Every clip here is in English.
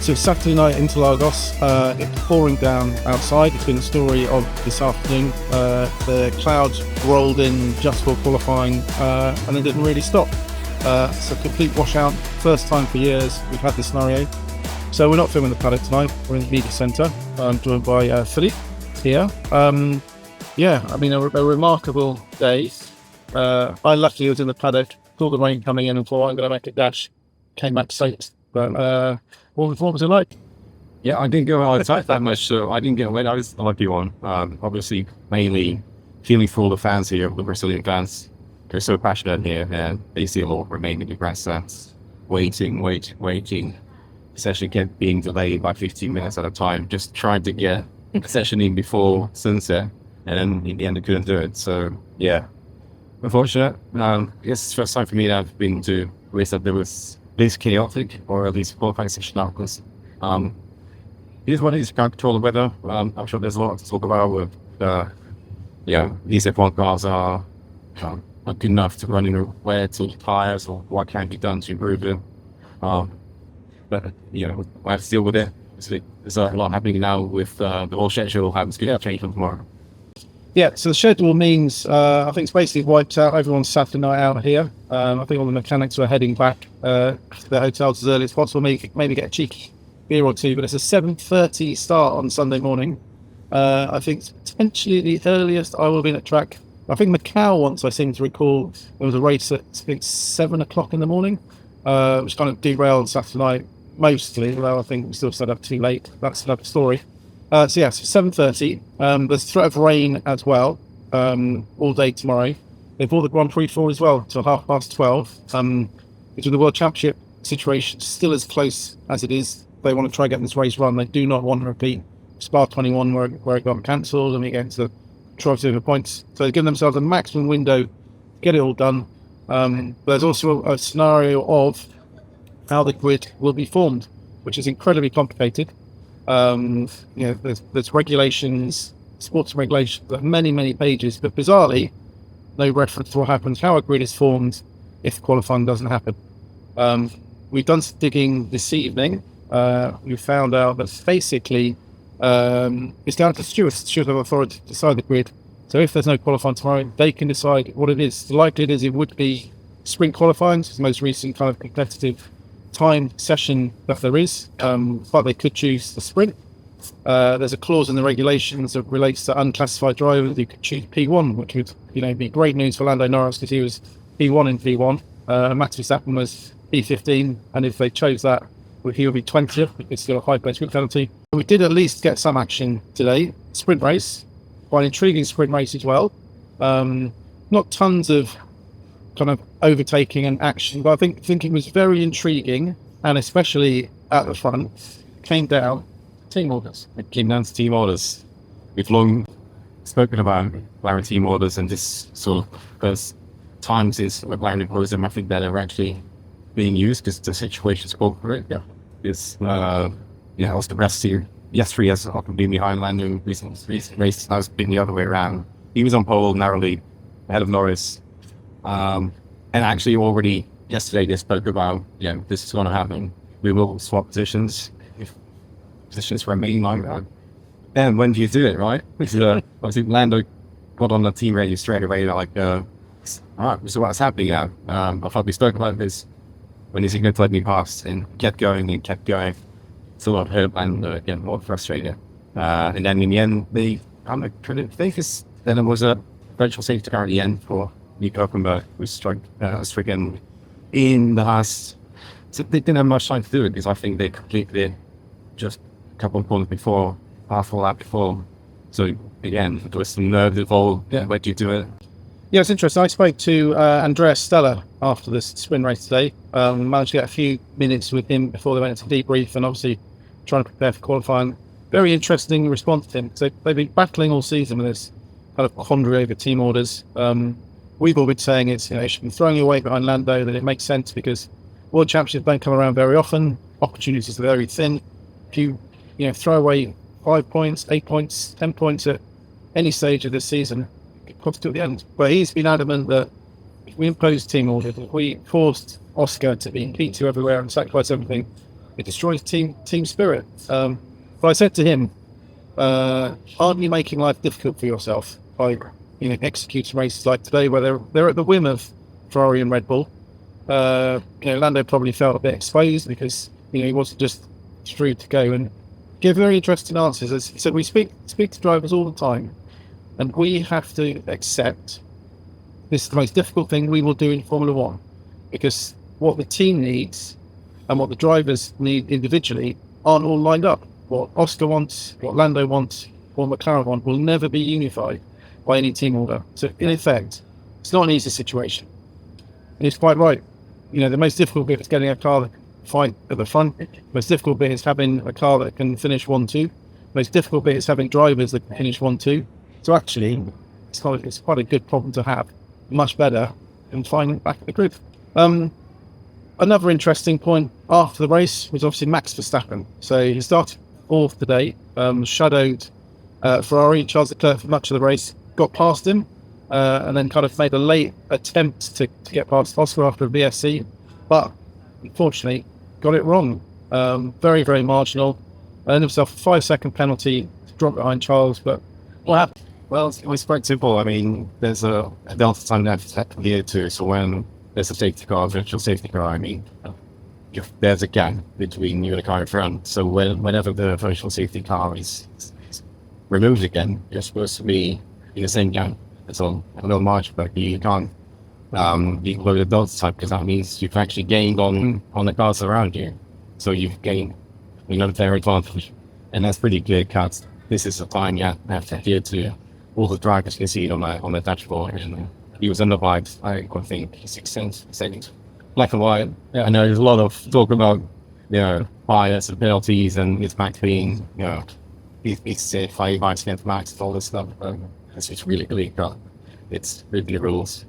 So Saturday night, Interlagos, it's pouring down outside. It's been the story of this afternoon. The clouds rolled in just for qualifying and then didn't really stop. It's a complete washout. First time for years we've had this scenario. So we're not filming the paddock tonight. We're in the media centre. I'm joined by Filip here. A remarkable day. I luckily was in the paddock, saw the rain coming in and thought I'm going to make a dash. Came back safe. But what was it like? Yeah, I didn't go outside that much, so I didn't get wet. I was the lucky one. Obviously, mainly feeling for all the fans here, the Brazilian fans. They're so passionate here, and they see a lot remain in the grasslands, waiting. The session kept being delayed by 15 minutes at a time, just trying to get a session in before sunset, and then in the end, they couldn't do it. So, yeah, unfortunate. It's the first time for me that I've been to a race that there was this chaotic, or at least qualifying session outcomes. It is what it is. Can't control the weather. I'm sure there's a lot to talk about with, these F1 cars are not good enough to run in a watercooled tyres, or what can be done to improve them. But we have to deal with it. There's a lot happening now with the whole schedule happens to change from tomorrow. Yeah, so the schedule means, I think it's basically wiped out everyone's Saturday night out here. I think all the mechanics are heading back to their hotels as early as possible, maybe get a cheeky beer or two, but it's a 7:30 start on Sunday morning. I think it's potentially the earliest I will be at track. I think Macau once, I seem to recall, there was a race at 7 o'clock in the morning, which kind of derailed Saturday night mostly, although I think we still set up too late. That's another story. So 7:30. There's threat of rain as well, all day tomorrow. They've brought the Grand Prix forward as well till 12:30. It's with the World Championship situation still as close as it is. They want to try getting this race run. They do not want to repeat Spa 21 where it got cancelled and we get into the trophy over points. So they've given themselves a maximum window to get it all done. There's also a scenario of how the grid will be formed, which is incredibly complicated. There's regulations, sports regulations, many pages, but bizarrely, no reference to what happens, how a grid is formed if qualifying doesn't happen. We've done some digging this evening. We found out that basically it's down to stewards. The stewards have authority to decide the grid. So if there's no qualifying tomorrow, they can decide what it is. The likelihood is it would be sprint qualifying, it's the most recent kind of competitive time session that there is, but they could choose the sprint. There's a clause in the regulations that relates to unclassified drivers. You could choose P1, which would be great news for Lando Norris because he was P1 in P1. Max Verstappen was P15, and if they chose that, he would be 20th because still a high place group penalty. We did at least get some action today. Sprint race, quite an intriguing sprint race as well. Not tons of kind of overtaking and action, but I think it was very intriguing, and especially at the front, came down team orders. It came down to team orders. We've long spoken about McLaren team orders, and this sort of first time since McLaren imposed them, I think that are actually being used because the situation's called for it. Yeah, it's also the rest here. Yes, 3 years often been behind Lando recent races. Now it's been the other way around. He was on pole narrowly ahead of Norris. And actually already yesterday they spoke about, this is going to happen. We will swap positions if positions remain like that. Then when do you do it, right? Obviously Lando got on the team radio straight away, all right, so what's happening now? I thought we spoke about this. When is he going to let me pass? And kept going. So I've heard Lando getting more frustrated. And then in the end, then it was a virtual safety car at the end for Nico Hülkenberg, who was stricken in the last. So they didn't have much time to do it because I think they completed it just a couple of corners before, half a lap before. So again, there was some nerves involved. Yeah, where do you do it? Yeah, it's interesting. I spoke to Andreas Stella after this sprint race today. Managed to get a few minutes with him before they went into debrief, and obviously trying to prepare for qualifying. Very interesting response to him. So they've been battling all season with this kind of quandary over team orders. We've all been saying it should be throwing your weight behind Lando, that it makes sense because World Championships don't come around very often. Opportunities are very thin. If you throw away 5 points, 8 points, 10 points at any stage of this season, it comes to the end. But he's been adamant that if we imposed team orders, if we forced Oscar to be P2 everywhere and sacrifice everything, It destroys team spirit. But I said to him, aren't you making life difficult for yourself by executing races like today where they're at the whim of Ferrari and Red Bull? Lando probably felt a bit exposed because he wasn't just through to go and give very interesting answers. As he said, we speak to drivers all the time, and we have to accept this is the most difficult thing we will do in Formula One, because what the team needs and what the drivers need individually aren't all lined up. What Oscar wants, what Lando wants, what McLaren want will never be unified by any team order. So in effect, it's not an easy situation. And he's quite right. The most difficult bit is getting a car that can fight at the front. The most difficult bit is having a car that can finish 1-2. The most difficult bit is having drivers that can finish 1-2. So actually, it's quite a good problem to have. Much better than finding back at the grid. Another interesting point after the race was obviously Max Verstappen. So he started fourth today, shadowed Ferrari. Charles Leclerc for much of the race, got past him, and then kind of made a late attempt to get past Oscar after a VSC, but unfortunately got it wrong. Very, very marginal. Earned himself a 5-second penalty to drop behind Charles, but what happened? Well, it's quite simple. I mean, there's a delta time deficit here too. So when there's a safety car, virtual safety car, I mean, if there's a gap between you and the car in front. So whenever the virtual safety car is removed again, you're supposed to be in the same gap. It's a little margin, but you can't below the delta time, because that means you've actually gained on the cars around you. So you've gained their advantage, and that's pretty clear cut. This is the time you have to adhere to. All the drivers can see it on the dashboard. And he was under by, I think, 6 seconds. Black and white. Yeah. I know there's a lot of talk about, bias and penalties, and it's Max being, he's said 5 against Max and all this stuff. It's just really clear cut. It's really the rules.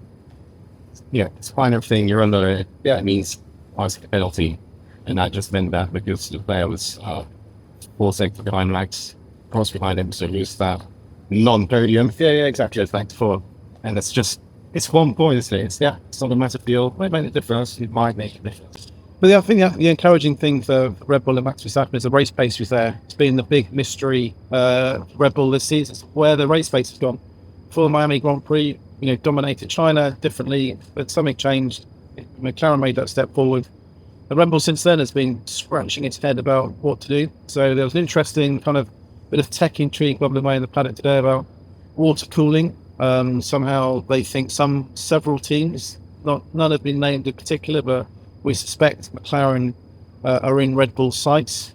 It's fine everything. You're under it. It means bias penalty. And that just meant that because the player was 4 seconds behind Max, cross behind him, so he was that non-podium. Yeah, exactly. It's 4. And it's 1 point, isn't it? It's not a massive deal. It might make a difference. It might make a difference. But I think the encouraging thing for Red Bull and Max Verstappen is the race pace was there. It's been the big mystery Red Bull this season. It's where the race pace has gone. For the Miami Grand Prix, dominated China differently, but something changed. McLaren made that step forward. The Red Bull since then has been scratching its head about what to do. So there was an interesting kind of bit of tech intrigue bubbling away in the planet today about water cooling. Somehow they think several teams, none have been named in particular, but we suspect McLaren are in Red Bull sights.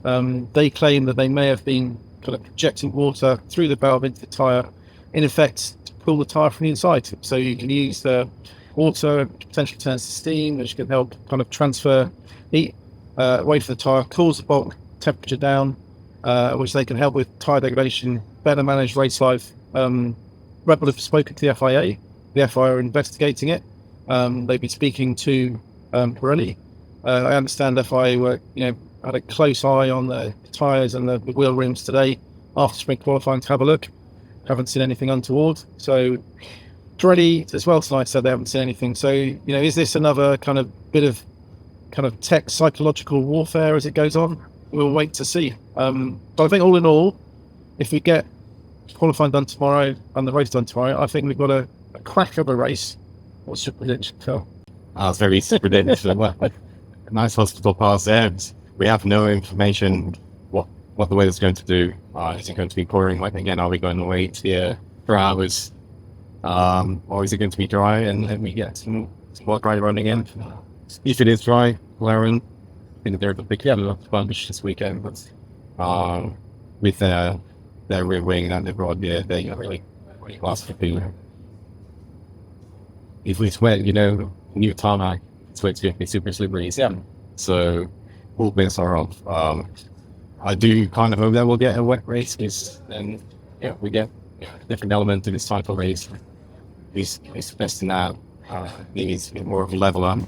They claim that they may have been kind of injecting water through the valve into the tyre, in effect to cool the tyre from the inside. So you can use the water, which potentially turns to steam, which can help kind of transfer heat away from the tyre, cools the bulk temperature down, which they can help with tyre degradation, better manage race life. Red Bull have spoken to the FIA. The FIA are investigating it. They've been speaking to Pirelli. I understand the FIA were, had a close eye on the tyres and the wheel rims today after sprint qualifying to have a look. Haven't seen anything untoward. So Pirelli as well tonight said they haven't seen anything. So, is this another kind of bit of kind of tech psychological warfare as it goes on? We'll wait to see. But I think all in all, if we get qualifying done tomorrow and the race done tomorrow, I think we've got a crack of a race. What's your prediction, Phil? It's very prediction. Nice hospital pass there. We have no information what the weather's going to do. Is it going to be pouring wet again? Are we going to wait here for hours? Or is it going to be dry and then we get some more dry run again? If it is dry, Cleeren, I think they're the big bunch this weekend, but with their rear wing and the broad gear, they really last for people. If it's wet, new tarmac, it's going to be super slippery. So all bets are off. I do kind of hope that we'll get a wet race, because then we get a different element to this type of race. It's best in that. Maybe it's a bit more of a level up.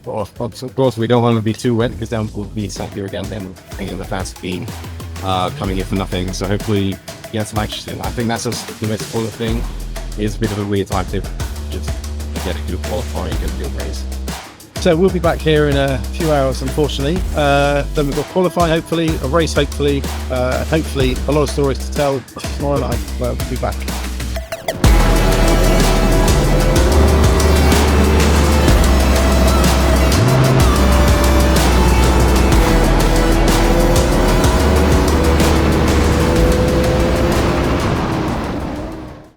Of course, we don't want to be too wet, because then we'll be sat here again. Then thinking the fast speed coming in for nothing. So hopefully, get some action. I think that's just the most important thing. It's a bit of a weird time to just get a good qualifying and a good race. So we'll be back here in a few hours, unfortunately. Then we've got qualifying, hopefully, a race, hopefully, and hopefully a lot of stories to tell tomorrow night. We'll be back.